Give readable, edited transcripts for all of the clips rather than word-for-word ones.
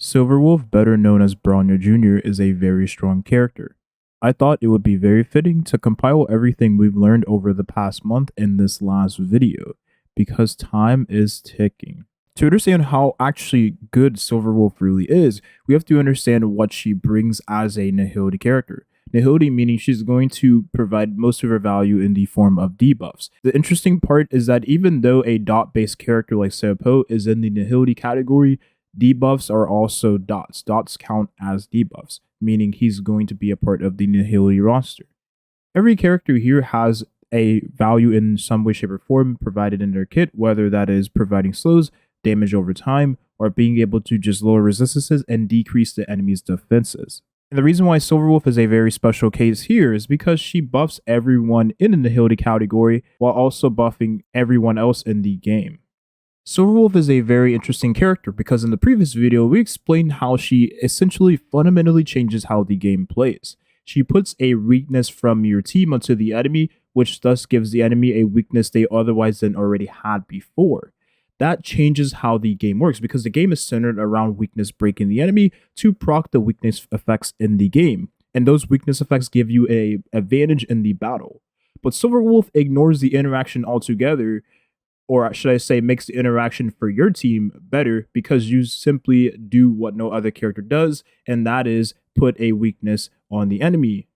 Silverwolf, better known as Bronya Jr., is a very strong character. I thought it would be very fitting to compile everything we've learned over the past month in this last video, because time is ticking. To understand how actually good Silverwolf really is, we have to understand what she brings as a Nihility character. Nihility meaning she's going to provide most of her value in the form of debuffs. The interesting part is that even though a dot-based character like Seopo is in the Nihility category, debuffs are also dots. Dots count as debuffs, meaning he's going to be a part of the Nihility roster. Every character here has a value in some way, shape, or form provided in their kit, whether that is providing slows, damage over time, or being able to just lower resistances and decrease the enemy's defenses. And the reason why Silverwolf is a very special case here is because she buffs everyone in the Nihility category while also buffing everyone else in the game. Silverwolf is a very interesting character because in the previous video we explained how she essentially fundamentally changes how the game plays. She puts a weakness from your team onto the enemy, which thus gives the enemy a weakness they otherwise than already had before. That changes how the game works because the game is centered around weakness breaking the enemy to proc the weakness effects in the game, and those weakness effects give you a advantage in the battle. But Silverwolf ignores the interaction altogether, or should I say makes the interaction for your team better because you simply do what no other character does, and that is put a weakness on the enemy.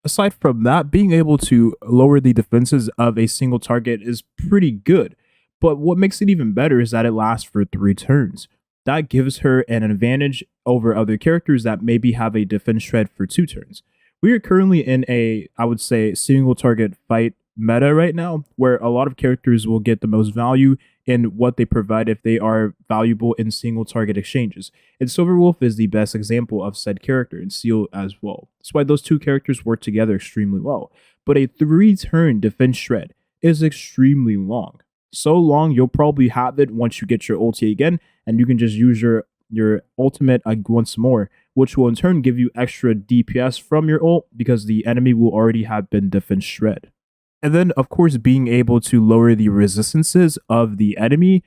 Aside from that, being able to lower the defenses of a single target is pretty good. But what makes it even better is that it lasts for 3 turns. That gives her an advantage over other characters that maybe have a defense shred for 2 turns. We are currently in a, I would say, single target fight meta right now, where a lot of characters will get the most value in what they provide if they are valuable in single target exchanges. And Silverwolf is the best example of said character, and Seal as well. That's why those 2 characters work together extremely well. But a 3-turn defense shred is extremely long. So long you'll probably have it once you get your ulti again, and you can just use your ultimate once more, which will in turn give you extra DPS from your ult because the enemy will already have been defense shred. And then of course being able to lower the resistances of the enemy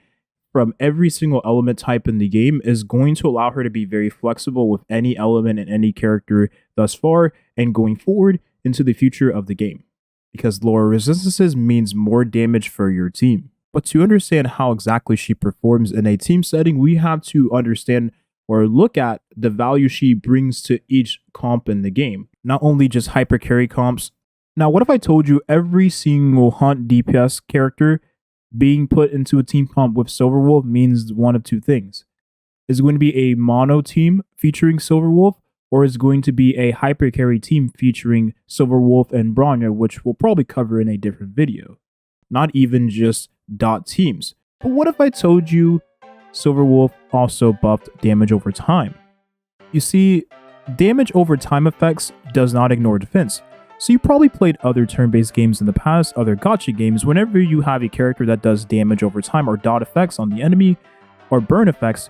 from every single element type in the game is going to allow her to be very flexible with any element and any character thus far and going forward into the future of the game, because lower resistances means more damage for your team. But to understand how exactly she performs in a team setting, we have to understand or look at the value she brings to each comp in the game, not only just hyper carry comps. Now, what if I told you every single hunt DPS character being put into a team comp with Silverwolf means one of 2 things? Is going to be a mono team featuring Silverwolf, or is going to be a hyper carry team featuring Silverwolf and Bronya, which we'll probably cover in a different video. Not even just dot teams. But what if I told you Silverwolf also buffed damage over time? You see, damage over time effects does not ignore defense. So you probably played other turn-based games in the past, other gacha games. Whenever you have a character that does damage over time or dot effects on the enemy or burn effects,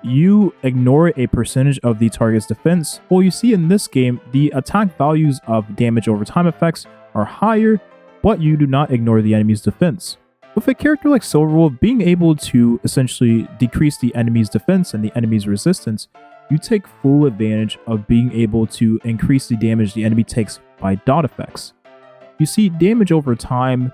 you ignore a percentage of the target's defense. Well, you see in this game, the attack values of damage over time effects are higher, but you do not ignore the enemy's defense. With a character like Silverwolf being able to essentially decrease the enemy's defense and the enemy's resistance, you take full advantage of being able to increase the damage the enemy takes by dot effects. You see, damage over time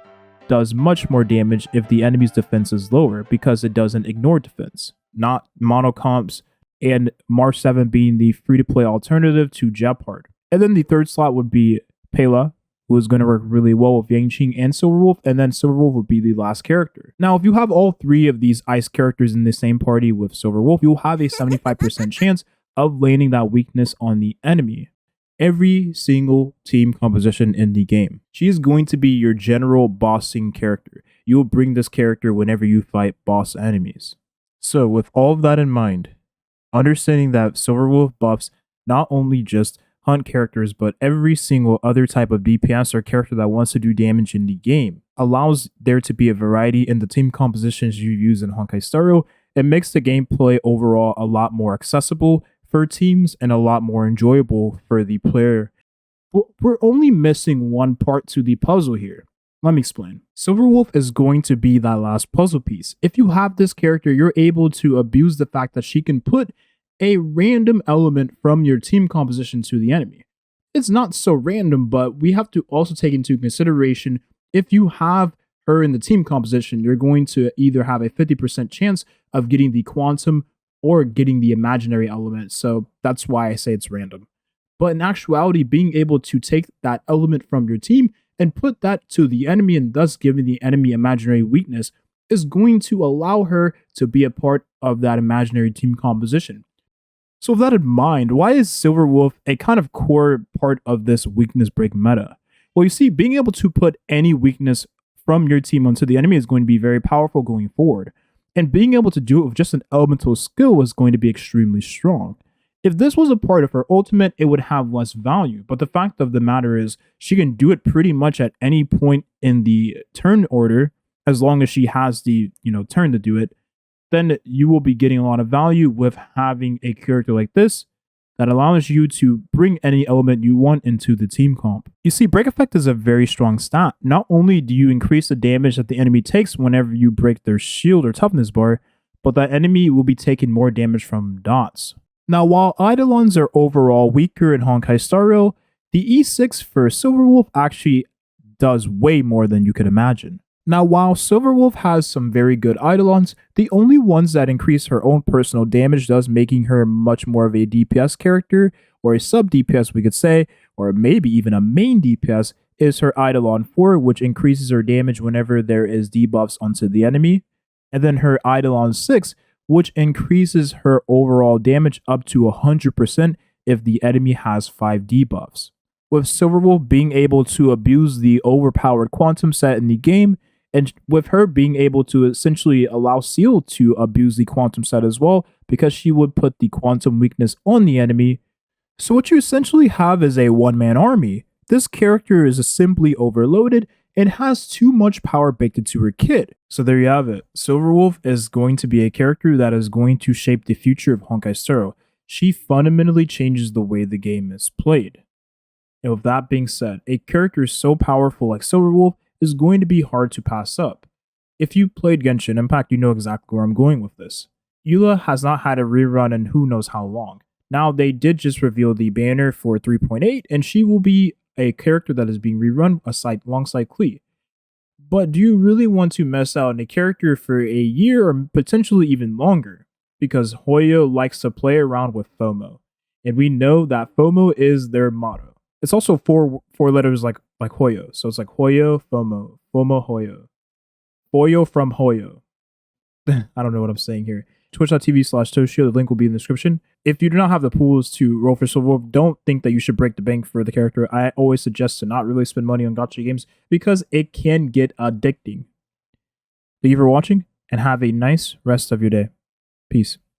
does much more damage if the enemy's defense is lower because it doesn't ignore defense, not mono comps, and March 7 being the free-to-play alternative to Jeopard. And then the third slot would be Pela, who is going to work really well with Yangqing and Silverwolf, and then Silverwolf would be the last character. Now, if you have all 3 of these ice characters in the same party with Silverwolf, you'll have a 75% chance of landing that weakness on the enemy. Every single team composition in the game. She is going to be your general bossing character. You will bring this character whenever you fight boss enemies. So with all of that in mind, understanding that Silverwolf buffs not only just hunt characters, but every single other type of DPS or character that wants to do damage in the game, allows there to be a variety in the team compositions you use in Honkai Star Rail. It makes the gameplay overall a lot more accessible for teams and a lot more enjoyable for the player. But we're only missing one part to the puzzle here. Let me explain. Silverwolf is going to be that last puzzle piece. If you have this character, you're able to abuse the fact that she can put a random element from your team composition to the enemy. It's not so random, but we have to also take into consideration if you have her in the team composition, you're going to either have a 50% chance of getting the quantum or getting the imaginary element. So that's why I say it's random. But in actuality, being able to take that element from your team and put that to the enemy and thus giving the enemy imaginary weakness is going to allow her to be a part of that imaginary team composition. So with that in mind, why is Silver Wolf a kind of core part of this weakness break meta? Well, you see, being able to put any weakness from your team onto the enemy is going to be very powerful going forward. And being able to do it with just an elemental skill is going to be extremely strong. If this was a part of her ultimate, it would have less value. But the fact of the matter is, she can do it pretty much at any point in the turn order, as long as she has the turn to do it. Then you will be getting a lot of value with having a character like this that allows you to bring any element you want into the team comp. You see, break effect is a very strong stat. Not only do you increase the damage that the enemy takes whenever you break their shield or toughness bar, but that enemy will be taking more damage from dots. Now, while Eidolons are overall weaker in Honkai Star Rail, the E6 for Silver Wolf actually does way more than you could imagine. Now, while Silver Wolf has some very good Eidolons, the only ones that increase her own personal damage, thus making her much more of a DPS character, or a sub DPS we could say, or maybe even a main DPS, is her Eidolon 4, which increases her damage whenever there is debuffs onto the enemy, and then her Eidolon 6, which increases her overall damage up to 100% if the enemy has 5 debuffs. With Silver Wolf being able to abuse the overpowered quantum set in the game, and with her being able to essentially allow Seal to abuse the quantum set as well, because she would put the quantum weakness on the enemy. So what you essentially have is a one-man army. This character is simply overloaded and has too much power baked into her kit. So there you have it. Silver Wolf is going to be a character that is going to shape the future of Honkai Star Rail. She fundamentally changes the way the game is played. And with that being said, a character so powerful like Silver Wolf is going to be hard to pass up. If you played Genshin Impact, you know exactly where I'm going with this. Eula has not had a rerun in who knows how long. Now, they did just reveal the banner for 3.8, and she will be a character that is being rerun alongside Klee. But do you really want to mess out on a character for a year or potentially even longer? Because Hoyo likes to play around with FOMO, and we know that FOMO is their motto. It's also four letters like Hoyo. So it's like Hoyo, FOMO, FOMO, Hoyo. Hoyo from Hoyo. I don't know what I'm saying here. Twitch.tv/Toshio. The link will be in the description. If you do not have the pools to roll for Silver Wolf, don't think that you should break the bank for the character. I always suggest to not really spend money on gacha games because it can get addicting. Thank you for watching and have a nice rest of your day. Peace.